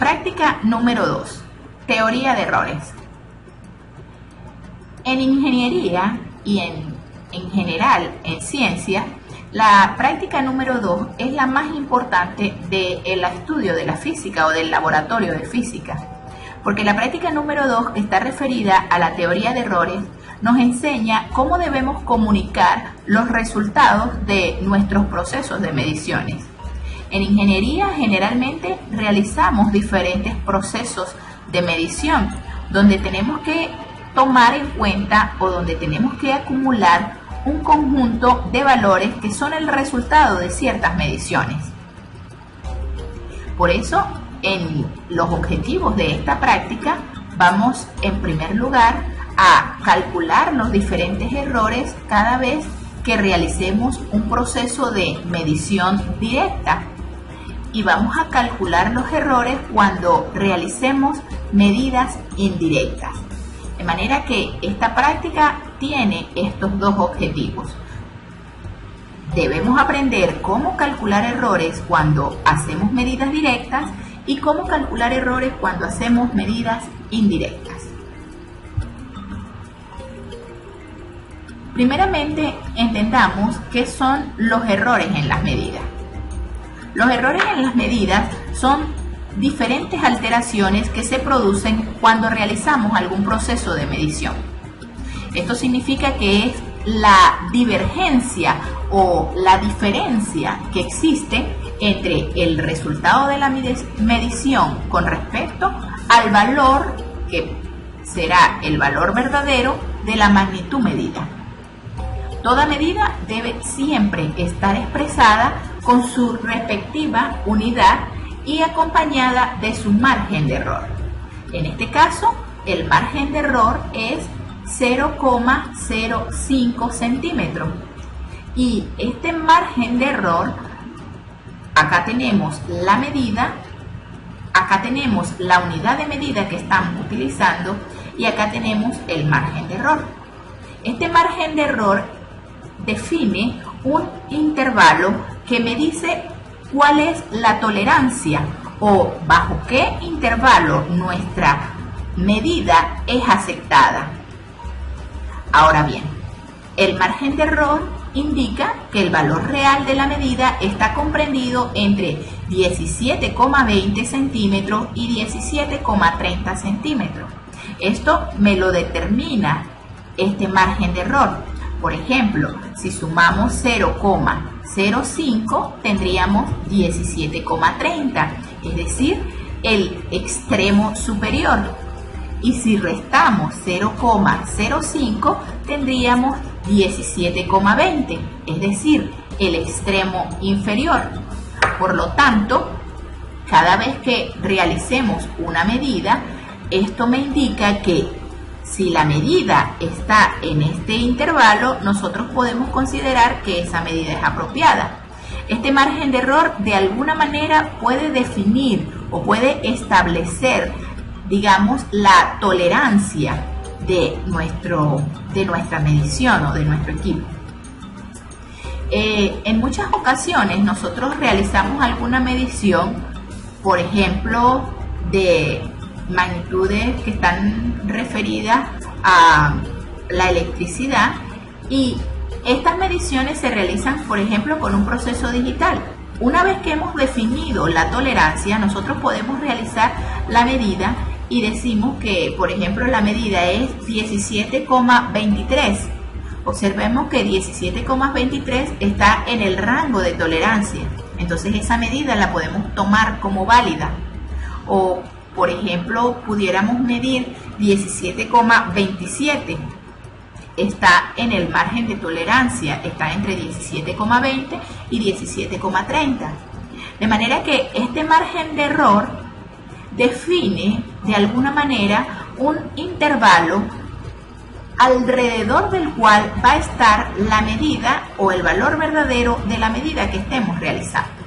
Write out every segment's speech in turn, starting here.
Práctica número 2. Teoría de errores. En ingeniería y en general en ciencia, la práctica número 2 es la más importante del estudio de la física o del laboratorio de física, porque la práctica número 2, que está referida a la teoría de errores, nos enseña cómo debemos comunicar los resultados de nuestros procesos de mediciones. En ingeniería generalmente realizamos diferentes procesos de medición donde tenemos que tomar en cuenta o donde tenemos que acumular un conjunto de valores que son el resultado de ciertas mediciones. Por eso, en los objetivos de esta práctica, vamos en primer lugar a calcular los diferentes errores cada vez que realicemos un proceso de medición directa. Y vamos a calcular los errores cuando realicemos medidas indirectas. De manera que esta práctica tiene estos dos objetivos. Debemos aprender cómo calcular errores cuando hacemos medidas directas y cómo calcular errores cuando hacemos medidas indirectas. Primeramente, entendamos qué son los errores en las medidas. Los errores en las medidas son diferentes alteraciones que se producen cuando realizamos algún proceso de medición. Esto significa que es la divergencia o la diferencia que existe entre el resultado de la medición con respecto al valor que será el valor verdadero de la magnitud medida. Toda medida debe siempre estar expresada con su respectiva unidad y acompañada de su margen de error. En este caso, el margen de error es 0,05 centímetros. Y este margen de error, acá tenemos la medida, acá tenemos la unidad de medida que estamos utilizando y acá tenemos el margen de error. Este margen de error define un intervalo que me dice cuál es la tolerancia o bajo qué intervalo nuestra medida es aceptada. Ahora bien, el margen de error indica que el valor real de la medida está comprendido entre 17,20 centímetros y 17,30 centímetros. Esto me lo determina este margen de error. Por ejemplo, si sumamos 0,05 tendríamos 17,30, es decir, el extremo superior. Y si restamos 0,05 tendríamos 17,20, es decir, el extremo inferior. Por lo tanto, cada vez que realicemos una medida, esto me indica que si la medida está en este intervalo, nosotros podemos considerar que esa medida es apropiada. Este margen de error de alguna manera puede definir o puede establecer, digamos, la tolerancia de nuestra medición o de nuestro equipo. En muchas ocasiones nosotros realizamos alguna medición, por ejemplo, de magnitudes que están referidas a la electricidad, y estas mediciones se realizan, por ejemplo, con un proceso digital. Una vez que hemos definido la tolerancia, nosotros podemos realizar la medida y decimos que, por ejemplo, la medida es 17,23. Observemos que 17,23 está en el rango de tolerancia. Entonces esa medida la podemos tomar como válida. O, por ejemplo, pudiéramos medir 17,27. Está en el margen de tolerancia, está entre 17,20 y 17,30. De manera que este margen de error define de alguna manera un intervalo alrededor del cual va a estar la medida o el valor verdadero de la medida que estemos realizando.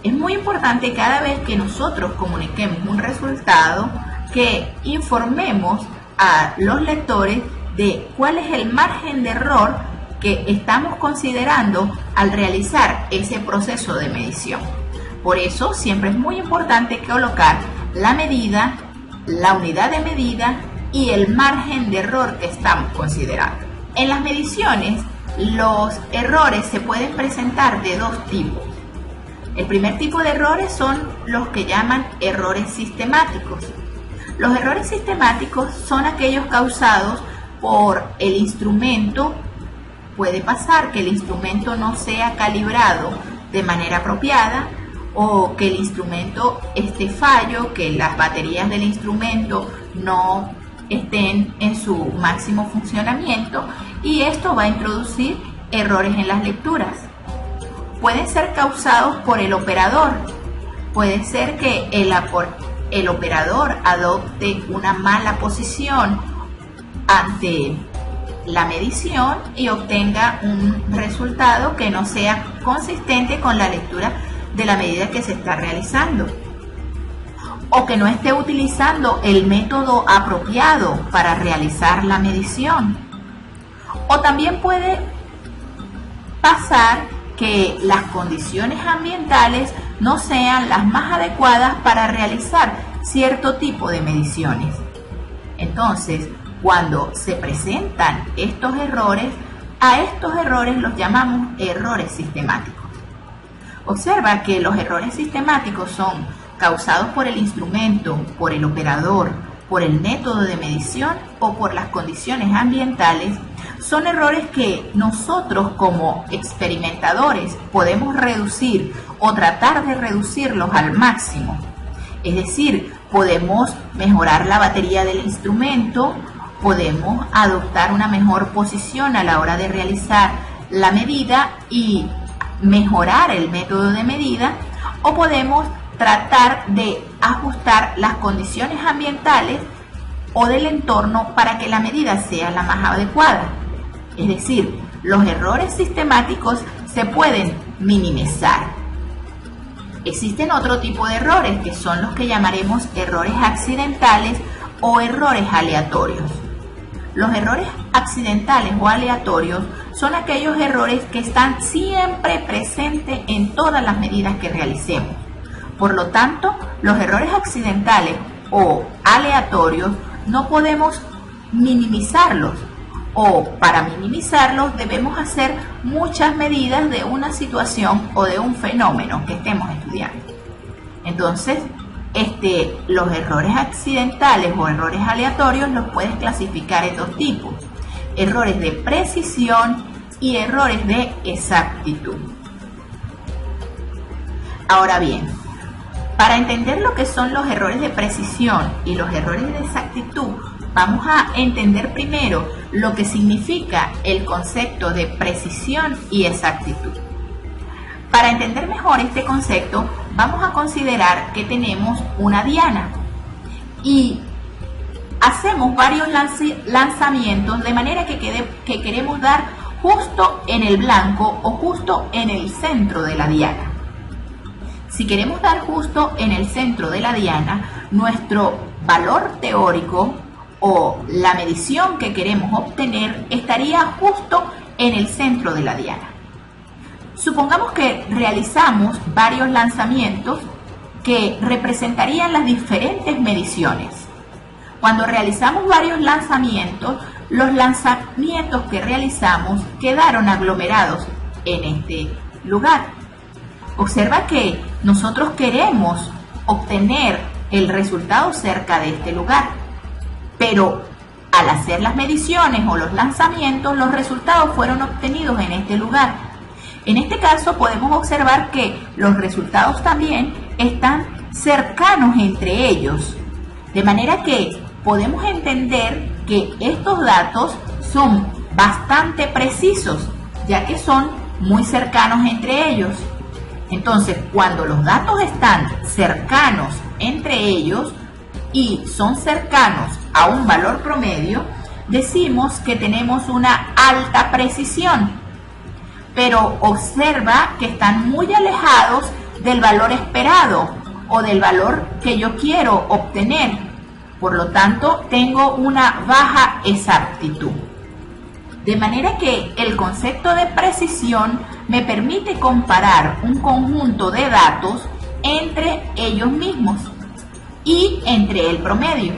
Es muy importante cada vez que nosotros comuniquemos un resultado que informemos a los lectores de cuál es el margen de error que estamos considerando al realizar ese proceso de medición. Por eso siempre es muy importante colocar la medida, la unidad de medida y el margen de error que estamos considerando. En las mediciones, los errores se pueden presentar de dos tipos. El primer tipo de errores son los que llaman errores sistemáticos. Los errores sistemáticos son aquellos causados por el instrumento. Puede pasar que el instrumento no sea calibrado de manera apropiada o que el instrumento esté fallo, que las baterías del instrumento no estén en su máximo funcionamiento, y esto va a introducir errores en las lecturas. Pueden ser causados por el operador. Puede ser que el operador adopte una mala posición ante la medición y obtenga un resultado que no sea consistente con la lectura de la medida que se está realizando, o que no esté utilizando el método apropiado para realizar la medición. O también puede pasar que las condiciones ambientales no sean las más adecuadas para realizar cierto tipo de mediciones. Entonces, cuando se presentan estos errores, a estos errores los llamamos errores sistemáticos. Observa que los errores sistemáticos son causados por el instrumento, por el operador, por el método de medición o por las condiciones ambientales. Son errores que nosotros como experimentadores podemos reducir o tratar de reducirlos al máximo. Es decir, podemos mejorar la batería del instrumento, podemos adoptar una mejor posición a la hora de realizar la medida y mejorar el método de medida, o podemos tratar de ajustar las condiciones ambientales o del entorno para que la medida sea la más adecuada. Es decir, los errores sistemáticos se pueden minimizar. Existen otro tipo de errores que son los que llamaremos errores accidentales o errores aleatorios. Los errores accidentales o aleatorios son aquellos errores que están siempre presentes en todas las medidas que realicemos. Por lo tanto, los errores accidentales o aleatorios no podemos minimizarlos, o para minimizarlos debemos hacer muchas medidas de una situación o de un fenómeno que estemos estudiando. Entonces, los errores accidentales o errores aleatorios los puedes clasificar en dos tipos: errores de precisión y errores de exactitud. Ahora bien, para entender lo que son los errores de precisión y los errores de exactitud, vamos a entender primero lo que significa el concepto de precisión y exactitud. Para entender mejor este concepto, vamos a considerar que tenemos una diana y hacemos varios lanzamientos de manera que queremos dar justo en el blanco o justo en el centro de la diana. Si queremos dar justo en el centro de la diana, nuestro valor teórico o la medición que queremos obtener estaría justo en el centro de la diana. Supongamos que realizamos varios lanzamientos que representarían las diferentes mediciones. Cuando realizamos varios lanzamientos, los lanzamientos que realizamos quedaron aglomerados en este lugar. Observa que nosotros queremos obtener el resultado cerca de este lugar, pero al hacer las mediciones o los lanzamientos, los resultados fueron obtenidos en este lugar. En este caso podemos observar que los resultados también están cercanos entre ellos, de manera que podemos entender que estos datos son bastante precisos, ya que son muy cercanos entre ellos. Entonces, cuando los datos están cercanos entre ellos y son cercanos a un valor promedio, decimos que tenemos una alta precisión. Pero observa que están muy alejados del valor esperado o del valor que yo quiero obtener. Por lo tanto, tengo una baja exactitud. De manera que el concepto de precisión me permite comparar un conjunto de datos entre ellos mismos y entre el promedio,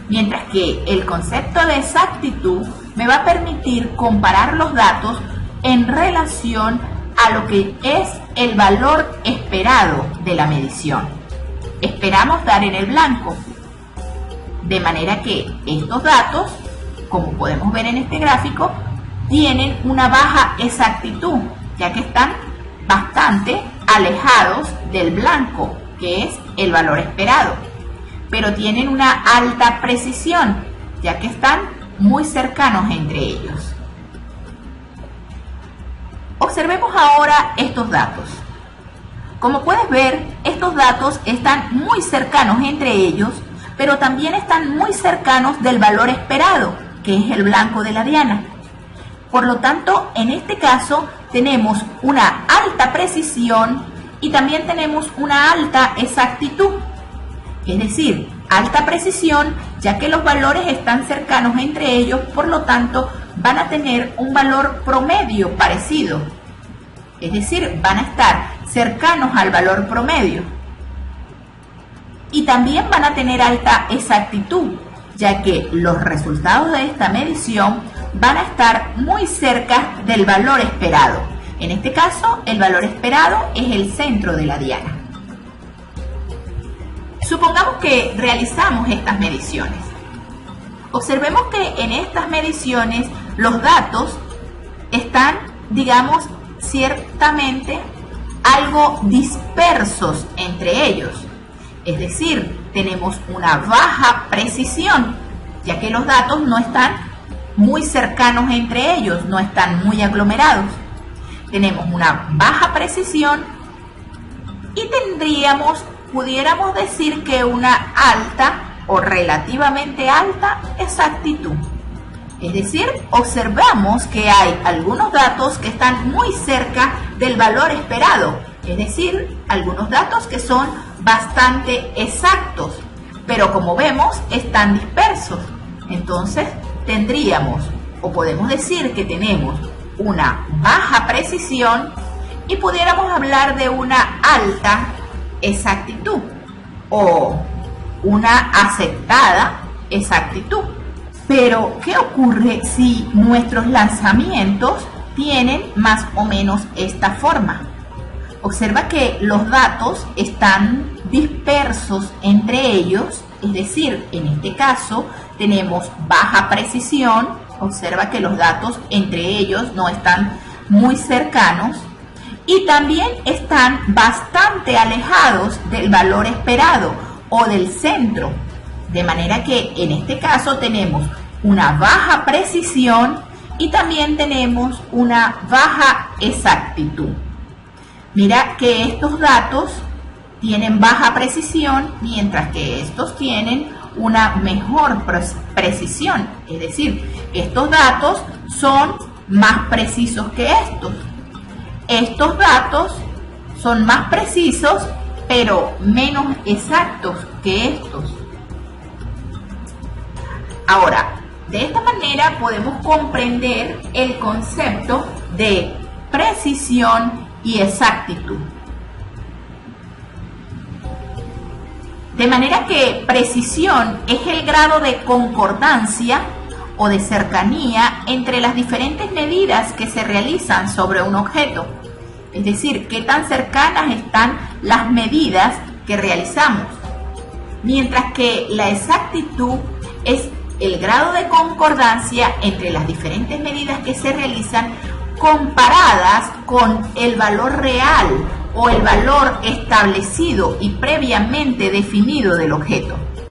mientras que el concepto de exactitud me va a permitir comparar los datos en relación a lo que es el valor esperado de la medición. Esperamos dar en el blanco, de manera que estos datos, como podemos ver en este gráfico, tienen una baja exactitud, ya que están bastante alejados del blanco, que es el valor esperado, pero tienen una alta precisión, ya que están muy cercanos entre ellos. Observemos ahora estos datos. Como puedes ver, estos datos están muy cercanos entre ellos, pero también están muy cercanos del valor esperado, que es el blanco de la diana. Por lo tanto, en este caso tenemos una alta precisión y también tenemos una alta exactitud. Es decir, alta precisión, ya que los valores están cercanos entre ellos, por lo tanto van a tener un valor promedio parecido. Es decir, van a estar cercanos al valor promedio. Y también van a tener alta exactitud, ya que los resultados de esta medición van a estar muy cerca del valor esperado. En este caso, el valor esperado es el centro de la diana. Supongamos que realizamos estas mediciones. Observemos que en estas mediciones los datos están, digamos, ciertamente algo dispersos entre ellos. Es decir, tenemos una baja precisión, ya que los datos no están muy cercanos entre ellos, no están muy aglomerados. Tenemos una baja precisión y pudiéramos decir que una alta o relativamente alta exactitud. Es decir, observamos que hay algunos datos que están muy cerca del valor esperado, es decir, algunos datos que son bastante exactos, pero como vemos están dispersos. Entonces tendríamos, o podemos decir que tenemos una baja precisión y pudiéramos hablar de una alta exactitud o una aceptada exactitud. Pero, ¿qué ocurre si nuestros lanzamientos tienen más o menos esta forma? Observa que los datos están dispersos entre ellos, es decir, en este caso tenemos baja precisión. Observa que los datos entre ellos no están muy cercanos y también están bastante alejados del valor esperado o del centro. De manera que en este caso tenemos una baja precisión y también tenemos una baja exactitud. Mira que estos datos tienen baja precisión, mientras que estos tienen una mejor precisión. Es decir, estos datos son más precisos que estos. Estos datos son más precisos, pero menos exactos que estos. Ahora, de esta manera podemos comprender el concepto de precisión y exactitud. De manera que precisión es el grado de concordancia o de cercanía entre las diferentes medidas que se realizan sobre un objeto. Es decir, qué tan cercanas están las medidas que realizamos. Mientras que la exactitud es el grado de concordancia entre las diferentes medidas que se realizan comparadas con el valor real o el valor establecido y previamente definido del objeto.